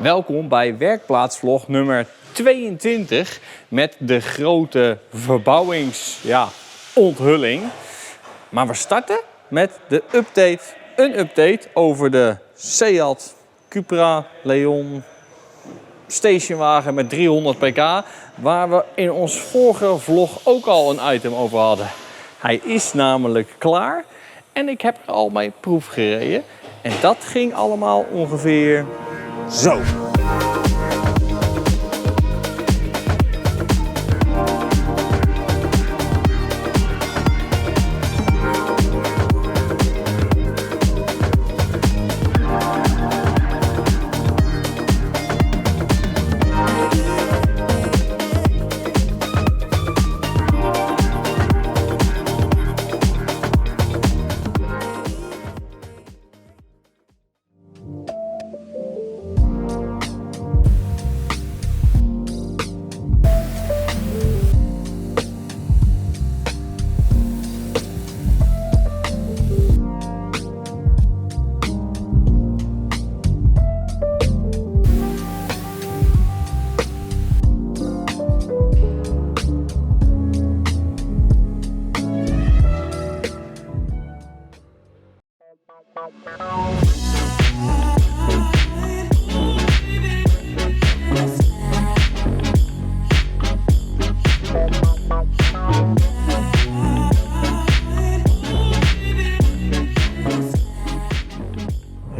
Welkom bij werkplaatsvlog nummer 22 met de grote onthulling. Maar we starten met de update. Een update over de Seat Cupra Leon stationwagen met 300 pk. Waar we in ons vorige vlog ook al een item over hadden. Hij is namelijk klaar en ik heb er al mee proef gereden. En dat ging allemaal ongeveer zo.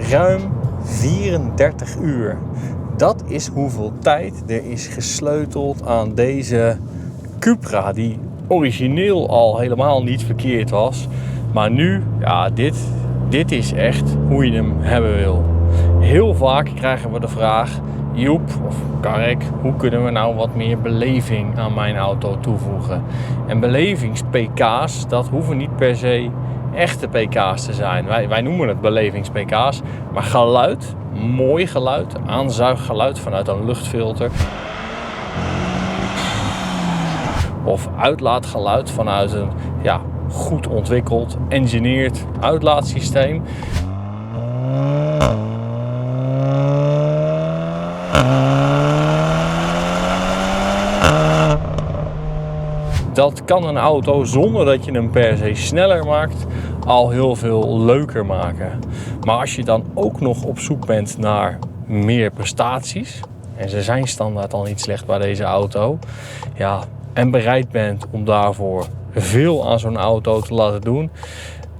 Ruim 34 uur. Dat is hoeveel tijd er is gesleuteld aan deze Cupra, die origineel al helemaal niet verkeerd was. Maar nu, ja, dit is echt hoe je hem hebben wil. Heel vaak krijgen we de vraag: Joep of Karek, hoe kunnen we nou wat meer beleving aan mijn auto toevoegen? En belevings-pk's, dat hoeven niet per se echte pk's te zijn. Wij noemen het belevings-pk's, maar geluid, mooi geluid, aanzuiggeluid vanuit een luchtfilter. Of uitlaatgeluid vanuit een goed ontwikkeld, engineerd uitlaatsysteem. Dat kan een auto, zonder dat je hem per se sneller maakt, al heel veel leuker maken. Maar als je dan ook nog op zoek bent naar meer prestaties, en ze zijn standaard al niet slecht bij deze auto, en bereid bent om daarvoor veel aan zo'n auto te laten doen,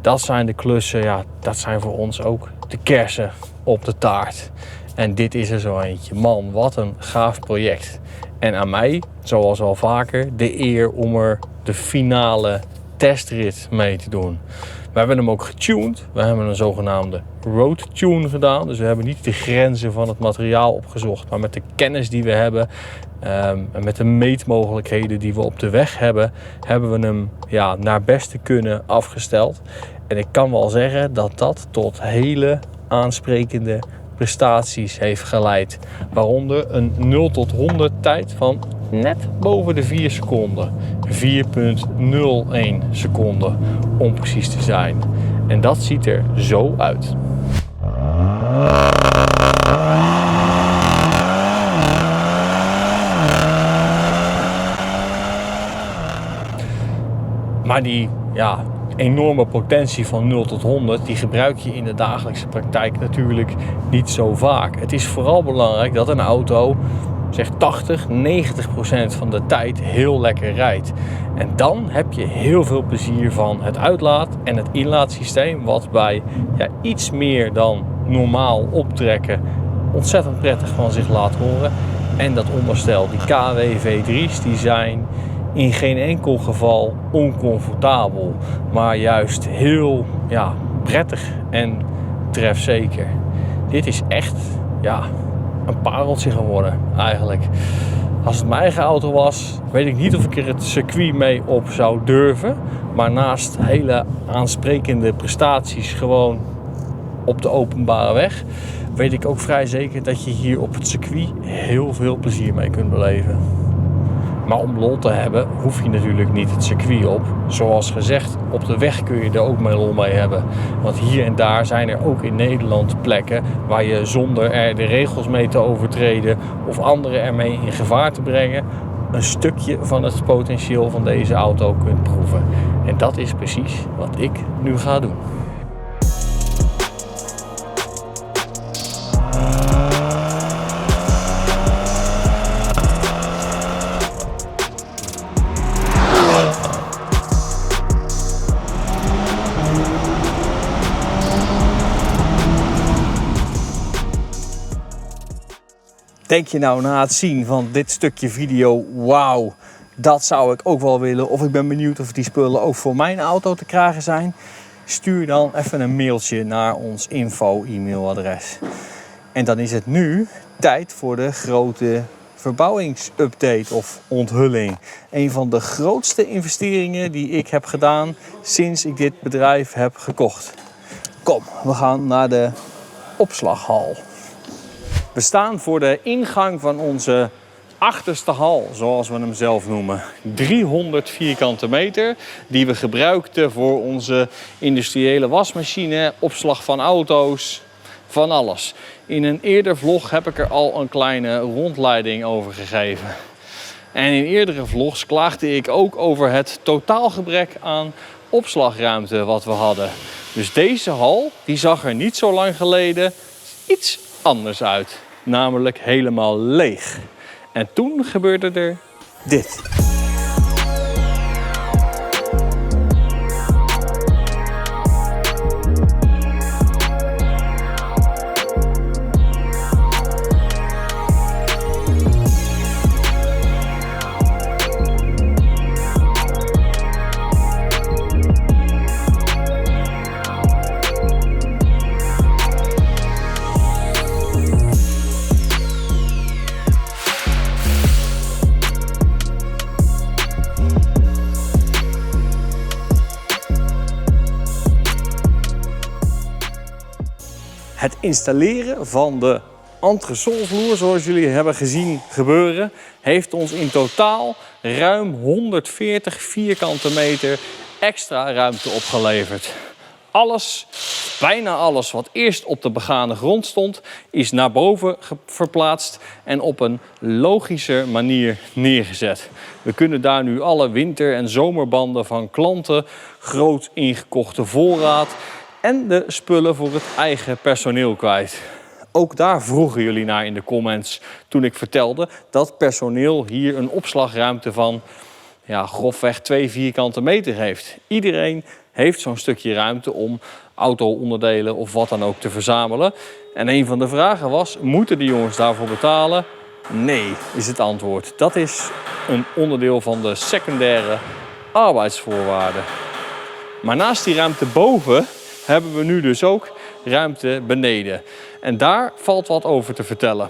dat zijn de klussen, dat zijn voor ons ook de kersen op de taart. En dit is er zo eentje. Man, wat een gaaf project. En aan mij, zoals al vaker, de eer om er de finale testrit mee te doen. We hebben hem ook getuned. We hebben een zogenaamde road tune gedaan. Dus we hebben niet de grenzen van het materiaal opgezocht, maar met de kennis die we hebben en met de meetmogelijkheden die we op de weg hebben, hebben we hem naar beste kunnen afgesteld. En ik kan wel zeggen dat dat tot hele aansprekende prestaties heeft geleid. Waaronder een 0 tot 100 tijd van net boven de 4 seconden. 4,01 seconden om precies te zijn. En dat ziet er zo uit. Maar die enorme potentie van 0 tot 100, die gebruik je in de dagelijkse praktijk natuurlijk niet zo vaak. Het is vooral belangrijk dat een auto 80-90% van de tijd heel lekker rijdt. En dan heb je heel veel plezier van het uitlaat- en het inlaatsysteem, wat bij iets meer dan normaal optrekken ontzettend prettig van zich laat horen. En dat onderstel, die KW V3's, die zijn in geen enkel geval oncomfortabel, maar juist heel prettig en trefzeker. Dit is echt een pareltje geworden eigenlijk. Als het mijn eigen auto was, weet ik niet of ik er het circuit mee op zou durven. Maar naast hele aansprekende prestaties gewoon op de openbare weg, weet ik ook vrij zeker dat je hier op het circuit heel veel plezier mee kunt beleven. Maar om lol te hebben hoef je natuurlijk niet het circuit op. Zoals gezegd, op de weg kun je er ook mee lol mee hebben. Want hier en daar zijn er ook in Nederland plekken waar je zonder er de regels mee te overtreden of anderen ermee in gevaar te brengen, een stukje van het potentieel van deze auto kunt proeven. En dat is precies wat ik nu ga doen. Denk je nou na het zien van dit stukje video, wauw, dat zou ik ook wel willen. Of ik ben benieuwd of die spullen ook voor mijn auto te krijgen zijn. Stuur dan even een mailtje naar ons info-e-mailadres. En dan is het nu tijd voor de grote verbouwingsupdate of onthulling. Een van de grootste investeringen die ik heb gedaan sinds ik dit bedrijf heb gekocht. Kom, we gaan naar de opslaghal. We staan voor de ingang van onze achterste hal, zoals we hem zelf noemen. 300 vierkante meter die we gebruikten voor onze industriële wasmachine, opslag van auto's, van alles. In een eerder vlog heb ik er al een kleine rondleiding over gegeven. En in eerdere vlogs klaagde ik ook over het totaalgebrek aan opslagruimte wat we hadden. Dus deze hal die zag er niet zo lang geleden iets anders uit. Namelijk helemaal leeg. En toen gebeurde er dit. Het installeren van de entresolvloer, zoals jullie hebben gezien gebeuren, heeft ons in totaal ruim 140 vierkante meter extra ruimte opgeleverd. Alles, bijna alles wat eerst op de begane grond stond, is naar boven verplaatst en op een logische manier neergezet. We kunnen daar nu alle winter- en zomerbanden van klanten, groot ingekochte voorraad en de spullen voor het eigen personeel kwijt. Ook daar vroegen jullie naar in de comments toen ik vertelde dat personeel hier een opslagruimte van grofweg 2 vierkante meter heeft. Iedereen heeft zo'n stukje ruimte om auto-onderdelen of wat dan ook te verzamelen. En een van de vragen was, moeten de jongens daarvoor betalen? Nee, is het antwoord. Dat is een onderdeel van de secundaire arbeidsvoorwaarden. Maar naast die ruimte boven hebben we nu dus ook ruimte beneden. En daar valt wat over te vertellen.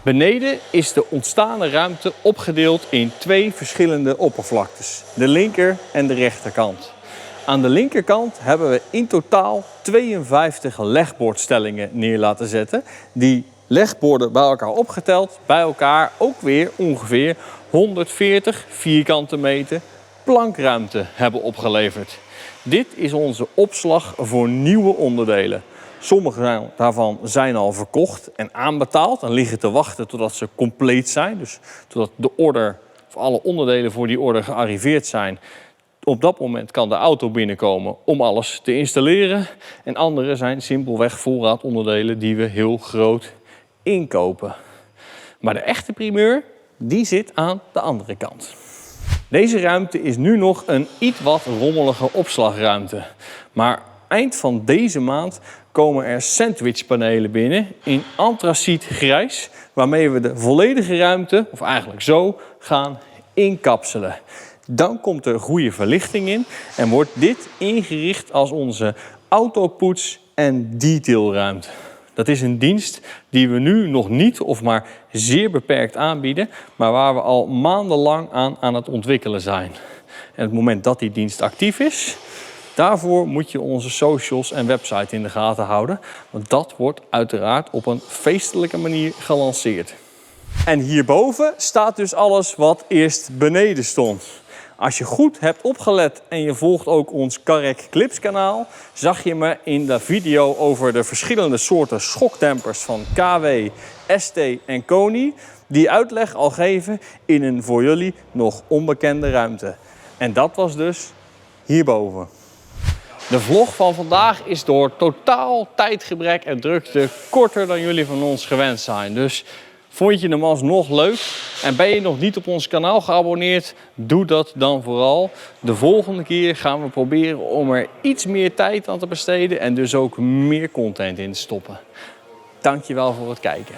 Beneden is de ontstane ruimte opgedeeld in 2 verschillende oppervlaktes. De linker en de rechterkant. Aan de linkerkant hebben we in totaal 52 legbordstellingen neer laten zetten. Die legborden bij elkaar opgeteld, bij elkaar ook weer ongeveer 140 vierkante meter plankruimte hebben opgeleverd. Dit is onze opslag voor nieuwe onderdelen. Sommige daarvan zijn al verkocht en aanbetaald en liggen te wachten totdat ze compleet zijn. Dus totdat de order, of alle onderdelen voor die order gearriveerd zijn. Op dat moment kan de auto binnenkomen om alles te installeren. En andere zijn simpelweg voorraadonderdelen die we heel groot inkopen. Maar de echte primeur, die zit aan de andere kant. Deze ruimte is nu nog een iets wat rommelige opslagruimte. Maar eind van deze maand komen er sandwichpanelen binnen in antraciet grijs, waarmee we de volledige ruimte, of eigenlijk zo, gaan inkapselen. Dan komt er goede verlichting in en wordt dit ingericht als onze autopoets- en detailruimte. Dat is een dienst die we nu nog niet of maar zeer beperkt aanbieden, maar waar we al maandenlang aan het ontwikkelen zijn. En het moment dat die dienst actief is, daarvoor moet je onze socials en website in de gaten houden, want dat wordt uiteraard op een feestelijke manier gelanceerd. En hierboven staat dus alles wat eerst beneden stond. Als je goed hebt opgelet en je volgt ook ons Carrec Clips kanaal, zag je me in de video over de verschillende soorten schokdempers van KW, ST en Koni die uitleg al geven in een voor jullie nog onbekende ruimte. En dat was dus hierboven. De vlog van vandaag is door totaal tijdgebrek en drukte korter dan jullie van ons gewend zijn. Dus vond je hem alsnog leuk en ben je nog niet op ons kanaal geabonneerd? Doe dat dan vooral. De volgende keer gaan we proberen om er iets meer tijd aan te besteden en dus ook meer content in te stoppen. Dankjewel voor het kijken.